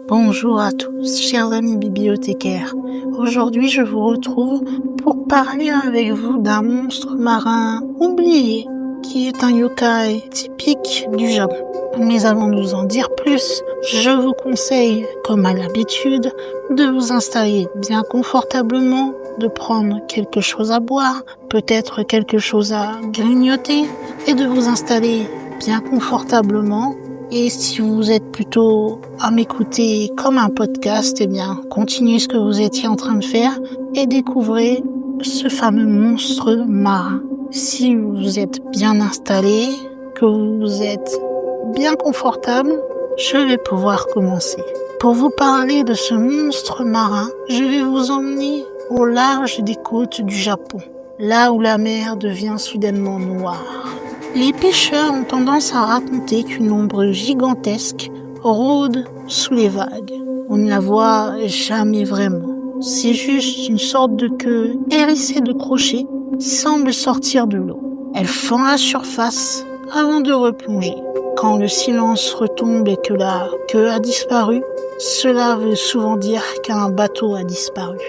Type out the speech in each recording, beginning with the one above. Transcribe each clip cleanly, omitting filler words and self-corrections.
Bonjour à tous, chers amis bibliothécaires. Aujourd'hui, je vous retrouve pour parler avec vous d'un monstre marin oublié qui est un yokai typique du Japon. Mais avant de vous en dire plus, je vous conseille, comme à l'habitude, de vous installer bien confortablement, de prendre quelque chose à boire, peut-être quelque chose à grignoter, et de vous installer bien confortablement. Et si vous êtes plutôt à m'écouter comme un podcast, eh bien, continuez ce que vous étiez en train de faire et découvrez ce fameux monstre marin. Si vous êtes bien installé, que vous êtes bien confortable, je vais pouvoir commencer. Pour vous parler de ce monstre marin, je vais vous emmener au large des côtes du Japon, là où la mer devient soudainement noire. Les pêcheurs ont tendance à raconter qu'une ombre gigantesque rôde sous les vagues. On ne la voit jamais vraiment. C'est juste une sorte de queue hérissée de crochets qui semble sortir de l'eau. Elle fend la surface avant de replonger. Quand le silence retombe et que la queue a disparu, cela veut souvent dire qu'un bateau a disparu.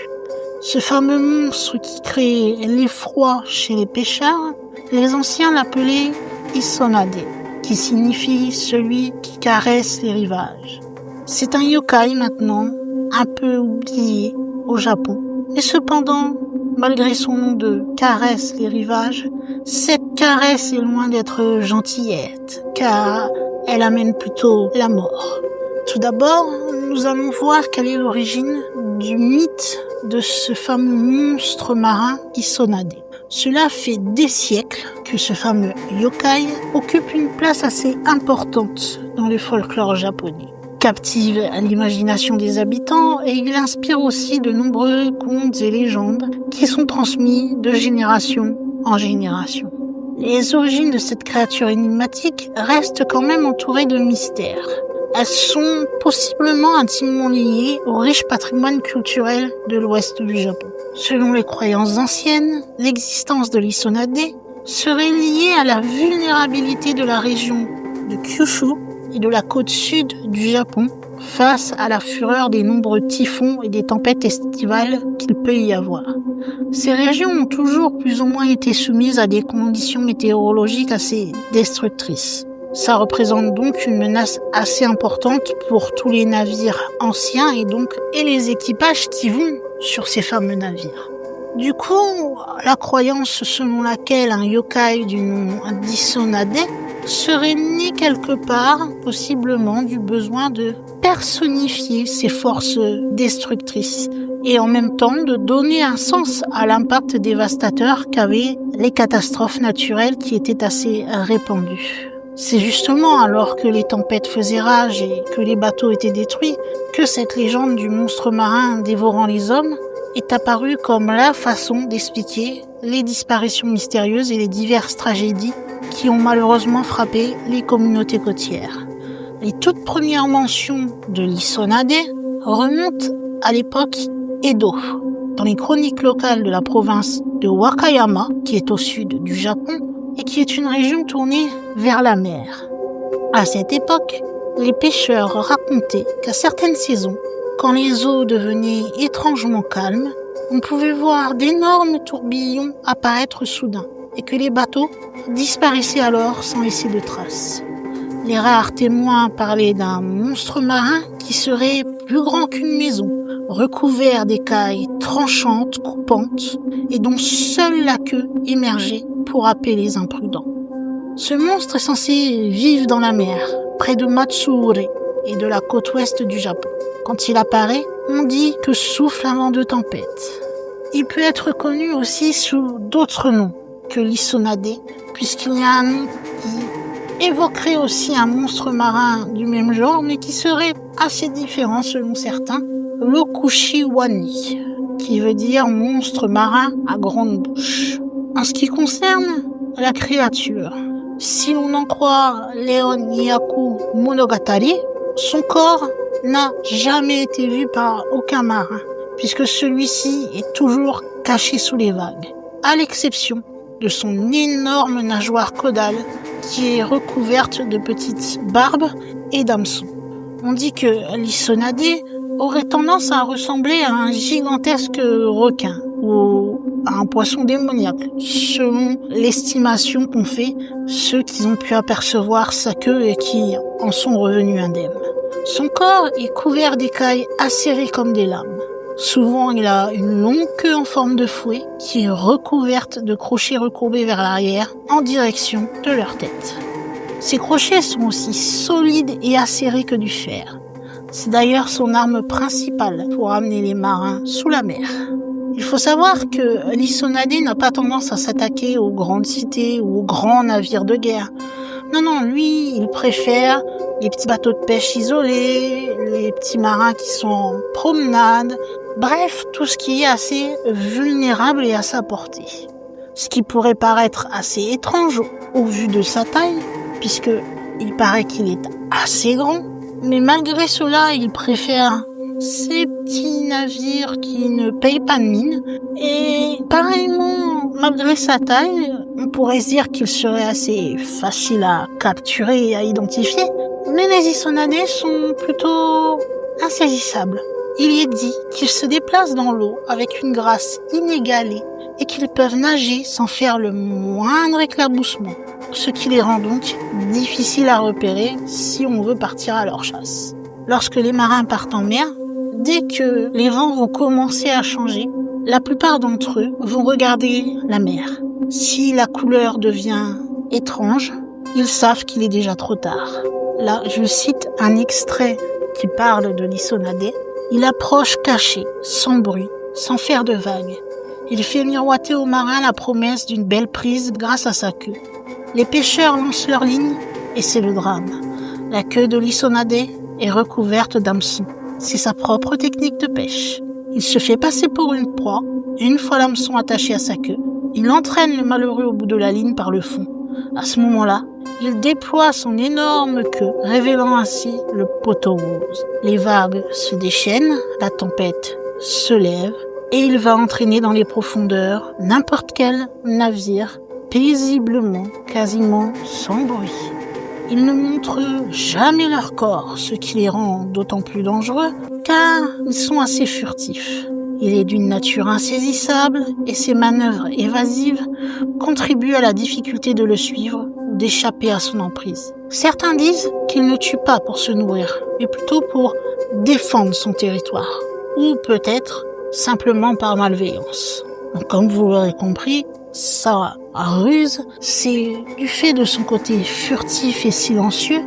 Ce fameux monstre qui crée l'effroi chez les pêcheurs, les anciens l'appelaient Isonade, qui signifie celui qui caresse les rivages. C'est un yokai maintenant, un peu oublié au Japon. Et cependant, malgré son nom de caresse les rivages, cette caresse est loin d'être gentillette, car elle amène plutôt la mort. Tout d'abord, nous allons voir quelle est l'origine du mythe de ce fameux monstre marin Isonade. Cela fait des siècles que ce fameux yokai occupe une place assez importante dans le folklore japonais. Captive à l'imagination des habitants, et il inspire aussi de nombreux contes et légendes qui sont transmis de génération en génération. Les origines de cette créature énigmatique restent quand même entourées de mystères. Elles sont possiblement intimement liées au riche patrimoine culturel de l'ouest du Japon. Selon les croyances anciennes, l'existence de l'Isonade serait liée à la vulnérabilité de la région de Kyushu et de la côte sud du Japon face à la fureur des nombreux typhons et des tempêtes estivales qu'il peut y avoir. Ces régions ont toujours plus ou moins été soumises à des conditions météorologiques assez destructrices. Ça représente donc une menace assez importante pour tous les navires anciens et les équipages qui vont sur ces fameux navires. Du coup, la croyance selon laquelle un yokai du nom d'Isonade serait né quelque part, possiblement du besoin de personnifier ces forces destructrices et en même temps de donner un sens à l'impact dévastateur qu'avaient les catastrophes naturelles qui étaient assez répandues. C'est justement alors que les tempêtes faisaient rage et que les bateaux étaient détruits que cette légende du monstre marin dévorant les hommes est apparue comme la façon d'expliquer les disparitions mystérieuses et les diverses tragédies qui ont malheureusement frappé les communautés côtières. Les toutes premières mentions de l'Isonade remontent à l'époque Edo, dans les chroniques locales de la province de Wakayama, qui est au sud du Japon, et qui est une région tournée vers la mer. À cette époque, les pêcheurs racontaient qu'à certaines saisons, quand les eaux devenaient étrangement calmes, on pouvait voir d'énormes tourbillons apparaître soudain et que les bateaux disparaissaient alors sans laisser de traces. Les rares témoins parlaient d'un monstre marin qui serait plus grand qu'une maison, recouvert d'écailles tranchantes, coupantes, et dont seule la queue émergeait pour happer les imprudents. Ce monstre est censé vivre dans la mer, près de Matsure et de la côte ouest du Japon. Quand il apparaît, on dit que souffle un vent de tempête. Il peut être connu aussi sous d'autres noms que l'Isonade, puisqu'il y a un nom qui évoquerait aussi un monstre marin du même genre, mais qui serait assez différent selon certains, l'Okushiwani, qui veut dire monstre marin à grande bouche. En ce qui concerne la créature, si l'on en croit Léon Yaku Monogatari, son corps n'a jamais été vu par aucun marin, puisque celui-ci est toujours caché sous les vagues, à l'exception de son énorme nageoire caudale qui est recouverte de petites barbes et d'hameçons. On dit que l'Isonade aurait tendance à ressembler à un gigantesque requin ou à un poisson démoniaque, selon l'estimation qu'ont fait ceux qui ont pu apercevoir sa queue et qui en sont revenus indemnes. Son corps est couvert d'écailles acérées comme des lames. Souvent, il a une longue queue en forme de fouet qui est recouverte de crochets recourbés vers l'arrière en direction de leur tête. Ces crochets sont aussi solides et acérés que du fer. C'est d'ailleurs son arme principale pour amener les marins sous la mer. Il faut savoir que l'Isonade n'a pas tendance à s'attaquer aux grandes cités ou aux grands navires de guerre. Non, lui, il préfère les petits bateaux de pêche isolés, les petits marins qui sont en promenade, bref, tout ce qui est assez vulnérable et à sa portée. Ce qui pourrait paraître assez étrange au vu de sa taille, puisque il paraît qu'il est assez grand, mais malgré cela, il préfère ces petits navires qui ne payent pas de mine. Et pareillement, malgré sa taille, on pourrait se dire qu'il serait assez facile à capturer et à identifier. Mais les Isonade sont plutôt insaisissables. Il y est dit qu'ils se déplacent dans l'eau avec une grâce inégalée et qu'ils peuvent nager sans faire le moindre éclaboussement, ce qui les rend donc difficiles à repérer si on veut partir à leur chasse. Lorsque les marins partent en mer, dès que les vents vont commencer à changer, la plupart d'entre eux vont regarder la mer. Si la couleur devient étrange, ils savent qu'il est déjà trop tard. Là, je cite un extrait qui parle de l'Isonade. Il approche caché, sans bruit, sans faire de vagues. Il fait miroiter aux marins la promesse d'une belle prise grâce à sa queue. Les pêcheurs lancent leur ligne et c'est le drame. La queue de l'Isonade est recouverte d'hameçons. C'est sa propre technique de pêche. Il se fait passer pour une proie et une fois l'hameçon attaché à sa queue, il entraîne le malheureux au bout de la ligne par le fond. À ce moment-là, il déploie son énorme queue, révélant ainsi le poteau rose. Les vagues se déchaînent, la tempête se lève et il va entraîner dans les profondeurs n'importe quel navire, paisiblement, quasiment sans bruit. Ils ne montrent jamais leur corps, ce qui les rend d'autant plus dangereux, car ils sont assez furtifs. Il est d'une nature insaisissable et ses manœuvres évasives contribuent à la difficulté de le suivre ou d'échapper à son emprise. Certains disent qu'il ne tue pas pour se nourrir, mais plutôt pour défendre son territoire, ou peut-être simplement par malveillance. Donc, comme vous l'aurez compris, sa ruse, c'est du fait de son côté furtif et silencieux.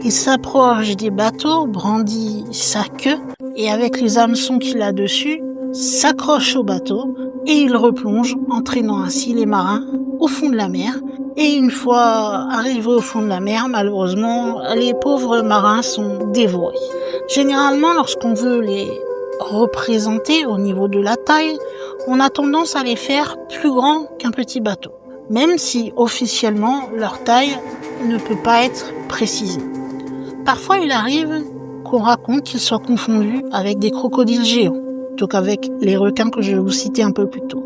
Il s'approche des bateaux, brandit sa queue et avec les hameçons qu'il a dessus, s'accroche au bateau et il replonge, entraînant ainsi les marins au fond de la mer. Et une fois arrivés au fond de la mer, malheureusement, les pauvres marins sont dévorés. Généralement, lorsqu'on veut les représenter au niveau de la taille, on a tendance à les faire plus grands qu'un petit bateau, même si officiellement leur taille ne peut pas être précisée. Parfois, il arrive qu'on raconte qu'ils soient confondus avec des crocodiles géants, plutôt qu'avec les requins que je vais vous citer un peu plus tôt.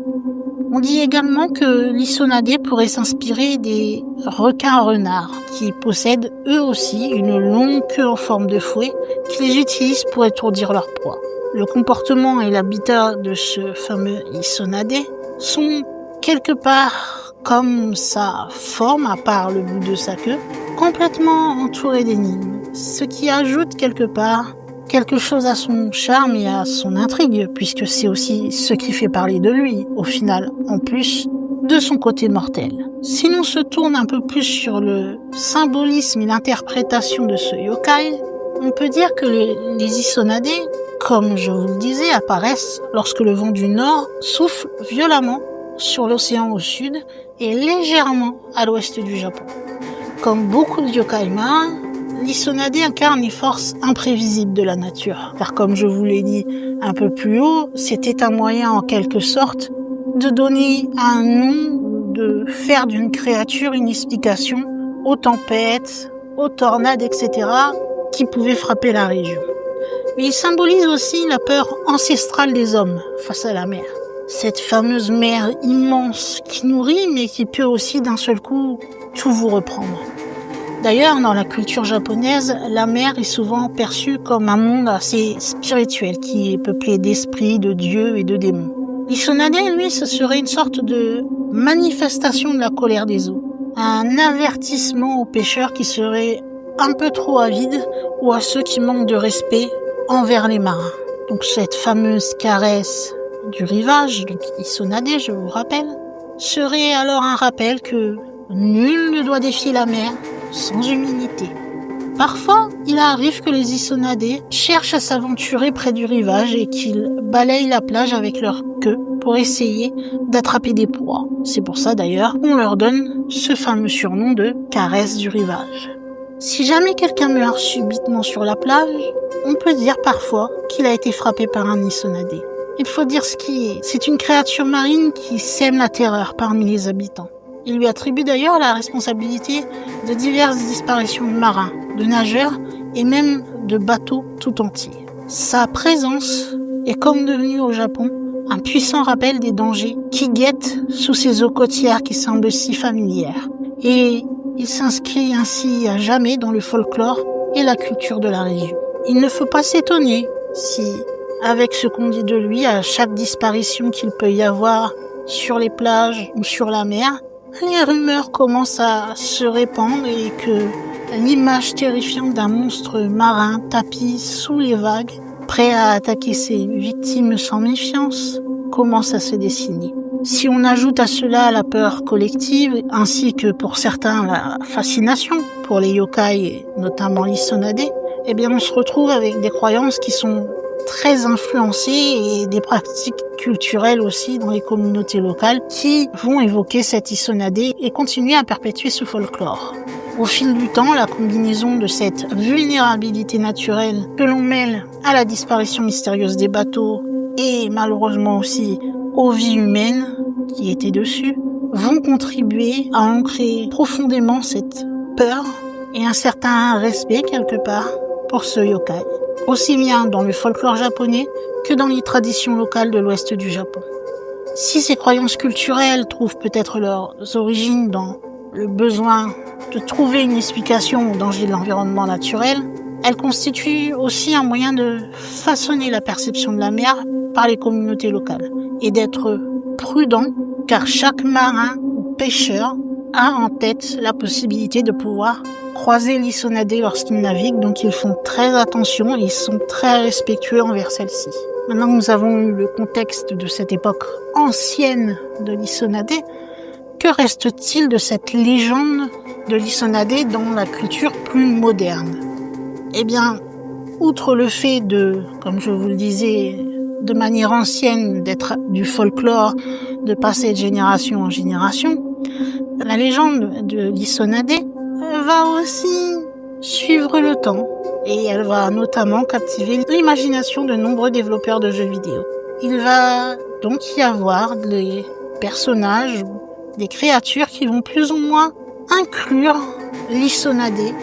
On dit également que l'Isonade pourrait s'inspirer des requins-renards, qui possèdent eux aussi une longue queue en forme de fouet qu'ils utilisent pour étourdir leur proie. Le comportement et l'habitat de ce fameux Isonade sont quelque part comme sa forme, à part le bout de sa queue, complètement entouré d'énigmes, ce qui ajoute quelque part quelque chose à son charme et à son intrigue, puisque c'est aussi ce qui fait parler de lui, au final, en plus de son côté mortel. Si l'on se tourne un peu plus sur le symbolisme et l'interprétation de ce yokai, on peut dire que les Isonade, comme je vous le disais, apparaissent lorsque le vent du nord souffle violemment sur l'océan au sud et légèrement à l'ouest du Japon. Comme beaucoup de yokai marins, l'Isonade incarne les forces imprévisibles de la nature. Car comme je vous l'ai dit un peu plus haut, c'était un moyen en quelque sorte de donner un nom, de faire d'une créature une explication aux tempêtes, aux tornades, etc. qui pouvaient frapper la région. Mais il symbolise aussi la peur ancestrale des hommes face à la mer. Cette fameuse mer immense qui nourrit mais qui peut aussi d'un seul coup tout vous reprendre. D'ailleurs, dans la culture japonaise, la mer est souvent perçue comme un monde assez spirituel qui est peuplé d'esprits, de dieux et de démons. L'Isonade, lui, ce serait une sorte de manifestation de la colère des eaux. Un avertissement aux pêcheurs qui seraient un peu trop avides ou à ceux qui manquent de respect envers les marins. Donc cette fameuse caresse du rivage, donc Isonade, je vous rappelle, serait alors un rappel que nul ne doit défier la mer sans humilité. Parfois, il arrive que les Isonade cherchent à s'aventurer près du rivage et qu'ils balayent la plage avec leur queue pour essayer d'attraper des proies. C'est pour ça d'ailleurs qu'on leur donne ce fameux surnom de caresse du rivage. Si jamais quelqu'un meurt subitement sur la plage, on peut dire parfois qu'il a été frappé par un Isonade. Il faut dire ce qui est. C'est une créature marine qui sème la terreur parmi les habitants. Il lui attribue d'ailleurs la responsabilité de diverses disparitions de marins, de nageurs et même de bateaux tout entiers. Sa présence est comme devenue au Japon un puissant rappel des dangers qui guettent sous ces eaux côtières qui semblent si familières. Et il s'inscrit ainsi à jamais dans le folklore et la culture de la région. Il ne faut pas s'étonner si, avec ce qu'on dit de lui, à chaque disparition qu'il peut y avoir sur les plages ou sur la mer, les rumeurs commencent à se répandre et que l'image terrifiante d'un monstre marin tapis sous les vagues, prêt à attaquer ses victimes sans méfiance, commence à se dessiner. Si on ajoute à cela la peur collective, ainsi que pour certains la fascination pour les yokai, notamment l'Isonade, eh bien on se retrouve avec des croyances qui sont très influencées et des pratiques culturelles aussi dans les communautés locales qui vont évoquer cette Isonade et continuer à perpétuer ce folklore. Au fil du temps, la combinaison de cette vulnérabilité naturelle que l'on mêle à la disparition mystérieuse des bateaux et malheureusement aussi aux vies humaines qui étaient dessus, vont contribuer à ancrer profondément cette peur et un certain respect quelque part pour ce yokai, aussi bien dans le folklore japonais que dans les traditions locales de l'ouest du Japon. Si ces croyances culturelles trouvent peut-être leurs origines dans le besoin de trouver une explication au danger de l'environnement naturel, elles constituent aussi un moyen de façonner la perception de la mer par les communautés locales et d'être prudent car chaque marin ou pêcheur a en tête la possibilité de pouvoir croiser l'Isonade lorsqu'ils naviguent, donc ils font très attention et ils sont très respectueux envers celle-ci. Maintenant que nous avons eu le contexte de cette époque ancienne de l'Isonade, que reste-t-il de cette légende de l'Isonade dans la culture plus moderne ? Eh bien, outre le fait de, comme je vous le disais, de manière ancienne, d'être du folklore, de passer de génération en génération, la légende de l'Isonade va aussi suivre le temps et elle va notamment captiver l'imagination de nombreux développeurs de jeux vidéo. Il va donc y avoir des personnages, des créatures qui vont plus ou moins inclure l'Isonade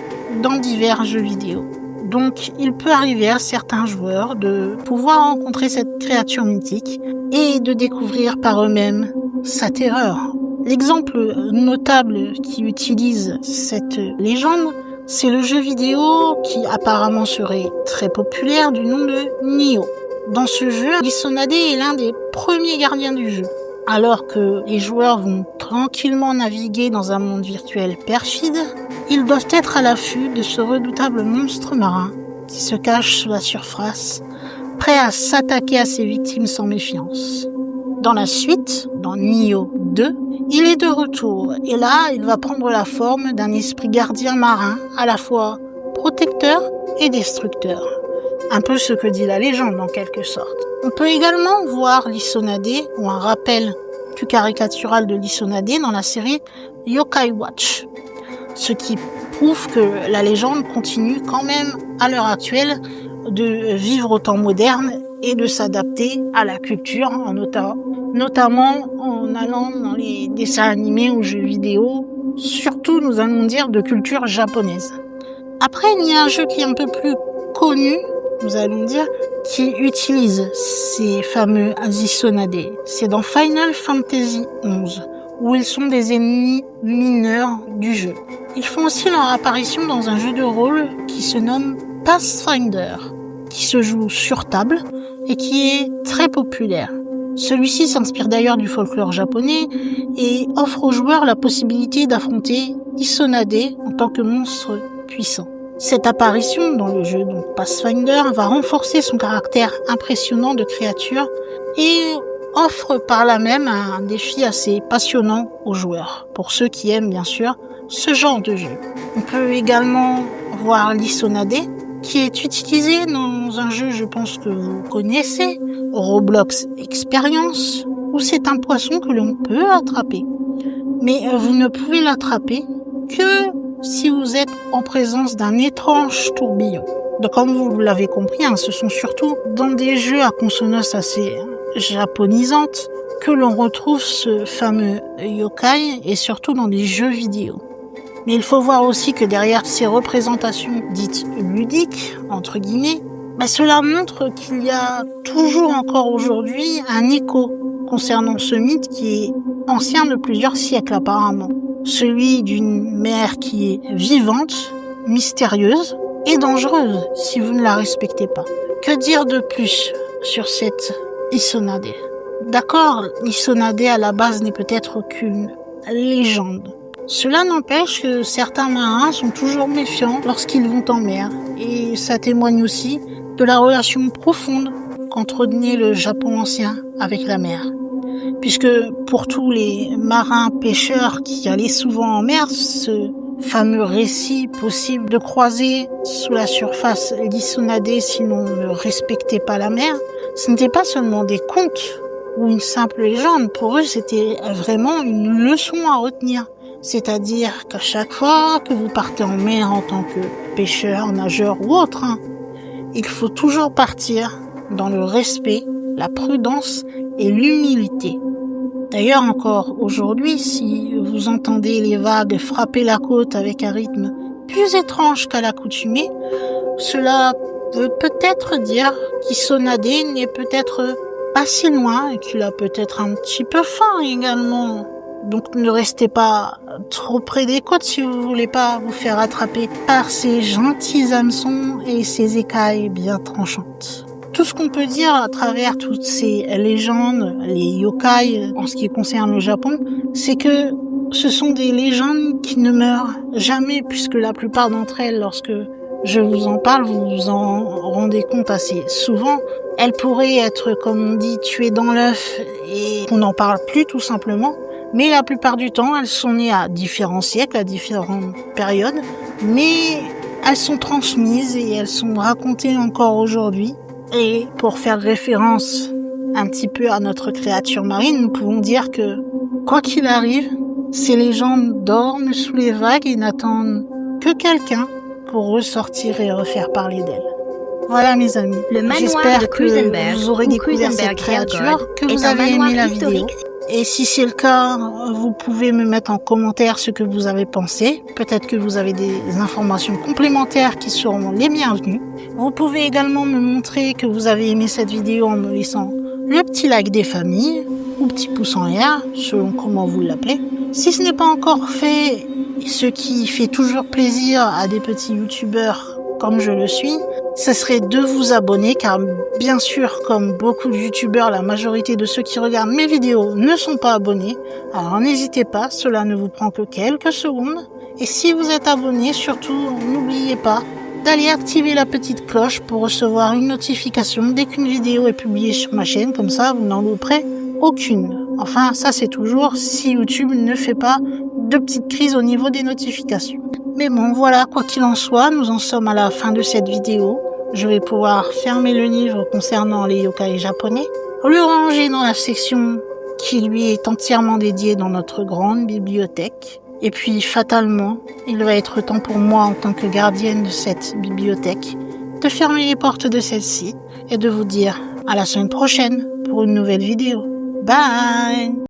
dans divers jeux vidéo. Donc, il peut arriver à certains joueurs de pouvoir rencontrer cette créature mythique et de découvrir par eux-mêmes sa terreur. L'exemple notable qui utilise cette légende, c'est le jeu vidéo qui apparemment serait très populaire du nom de Nioh. Dans ce jeu, l'Isonade est l'un des premiers gardiens du jeu. Alors que les joueurs vont tranquillement naviguer dans un monde virtuel perfide, ils doivent être à l'affût de ce redoutable monstre marin qui se cache sous la surface, prêt à s'attaquer à ses victimes sans méfiance. Dans la suite, dans Nioh 2, il est de retour et là, il va prendre la forme d'un esprit gardien marin à la fois protecteur et destructeur. Un peu ce que dit la légende en quelque sorte. On peut également voir l'Isonade ou un rappel plus caricatural de l'Isonade dans la série Yokai Watch. Ce qui prouve que la légende continue quand même à l'heure actuelle de vivre au temps moderne et de s'adapter à la culture, notamment en allant dans les dessins animés ou jeux vidéo, surtout nous allons dire de culture japonaise. Après, il y a un jeu qui est un peu plus connu, nous allons dire, qui utilise ces fameux Isonade. C'est dans Final Fantasy XI, où ils sont des ennemis mineurs du jeu. Ils font aussi leur apparition dans un jeu de rôle qui se nomme Pathfinder, qui se joue sur table et qui est très populaire. Celui-ci s'inspire d'ailleurs du folklore japonais et offre aux joueurs la possibilité d'affronter Isonade en tant que monstre puissant. Cette apparition dans le jeu Pathfinder va renforcer son caractère impressionnant de créature et offre par là même un défi assez passionnant aux joueurs, pour ceux qui aiment bien sûr ce genre de jeu. On peut également voir l'Isonade, qui est utilisé dans un jeu, je pense que vous connaissez, Roblox Experience, où c'est un poisson que l'on peut attraper. Mais vous ne pouvez l'attraper que si vous êtes en présence d'un étrange tourbillon. Donc comme vous l'avez compris, ce sont surtout dans des jeux à consonance assez japonisante que l'on retrouve ce fameux yokai, et surtout dans des jeux vidéo. Mais il faut voir aussi que derrière ces représentations dites ludiques, entre guillemets, cela montre qu'il y a toujours encore aujourd'hui un écho concernant ce mythe qui est ancien de plusieurs siècles apparemment. Celui d'une mère qui est vivante, mystérieuse et dangereuse si vous ne la respectez pas. Que dire de plus sur cette Isonade? D'accord, l'Isonade à la base n'est peut-être qu'une légende. Cela n'empêche que certains marins sont toujours méfiants lorsqu'ils vont en mer, et ça témoigne aussi de la relation profonde qu'entretenait le Japon ancien avec la mer. Puisque pour tous les marins pêcheurs qui allaient souvent en mer, ce fameux récit possible de croiser sous la surface l'Isonade si l'on ne respectait pas la mer, ce n'était pas seulement des contes ou une simple légende. Pour eux, c'était vraiment une leçon à retenir. C'est-à-dire qu'à chaque fois que vous partez en mer en tant que pêcheur, nageur ou autre, il faut toujours partir dans le respect, la prudence et l'humilité. D'ailleurs, encore aujourd'hui, si vous entendez les vagues frapper la côte avec un rythme plus étrange qu'à l'accoutumée, cela veut peut-être dire qu'Isonade n'est peut-être pas si loin et qu'il a peut-être un petit peu faim également. Donc ne restez pas trop près des côtes si vous voulez pas vous faire attraper par ces gentils hameçons et ces écailles bien tranchantes. Tout ce qu'on peut dire à travers toutes ces légendes, les yokai en ce qui concerne le Japon, c'est que ce sont des légendes qui ne meurent jamais, puisque la plupart d'entre elles, lorsque je vous en parle, vous vous en rendez compte assez souvent, elles pourraient être, comme on dit, tuées dans l'œuf et qu'on n'en parle plus tout simplement. Mais la plupart du temps, elles sont nées à différents siècles, à différentes périodes, mais elles sont transmises et elles sont racontées encore aujourd'hui. Et pour faire référence un petit peu à notre créature marine, nous pouvons dire que, quoi qu'il arrive, ces légendes dorment sous les vagues et n'attendent que quelqu'un pour ressortir et refaire parler d'elles. Voilà mes amis, j'espère que vous aurez découvert cette créature, que vous avez aimé la vidéo. Et si c'est le cas, vous pouvez me mettre en commentaire ce que vous avez pensé. Peut-être que vous avez des informations complémentaires qui seront les bienvenues. Vous pouvez également me montrer que vous avez aimé cette vidéo en me laissant le petit like des familles ou petit pouce en l'air, selon comment vous l'appelez. Si ce n'est pas encore fait, ce qui fait toujours plaisir à des petits youtubeurs comme je le suis, ce serait de vous abonner, car bien sûr, comme beaucoup de youtubeurs, la majorité de ceux qui regardent mes vidéos ne sont pas abonnés. Alors n'hésitez pas, cela ne vous prend que quelques secondes. Et si vous êtes abonné, surtout n'oubliez pas d'aller activer la petite cloche pour recevoir une notification dès qu'une vidéo est publiée sur ma chaîne, comme ça vous n'en louperez aucune. Enfin, ça c'est toujours si YouTube ne fait pas de petites crises au niveau des notifications. Mais bon, voilà, quoi qu'il en soit, nous en sommes à la fin de cette vidéo. Je vais pouvoir fermer le livre concernant les yokai japonais, le ranger dans la section qui lui est entièrement dédiée dans notre grande bibliothèque. Et puis, fatalement, il va être temps pour moi, en tant que gardienne de cette bibliothèque, de fermer les portes de celle-ci et de vous dire à la semaine prochaine pour une nouvelle vidéo. Bye!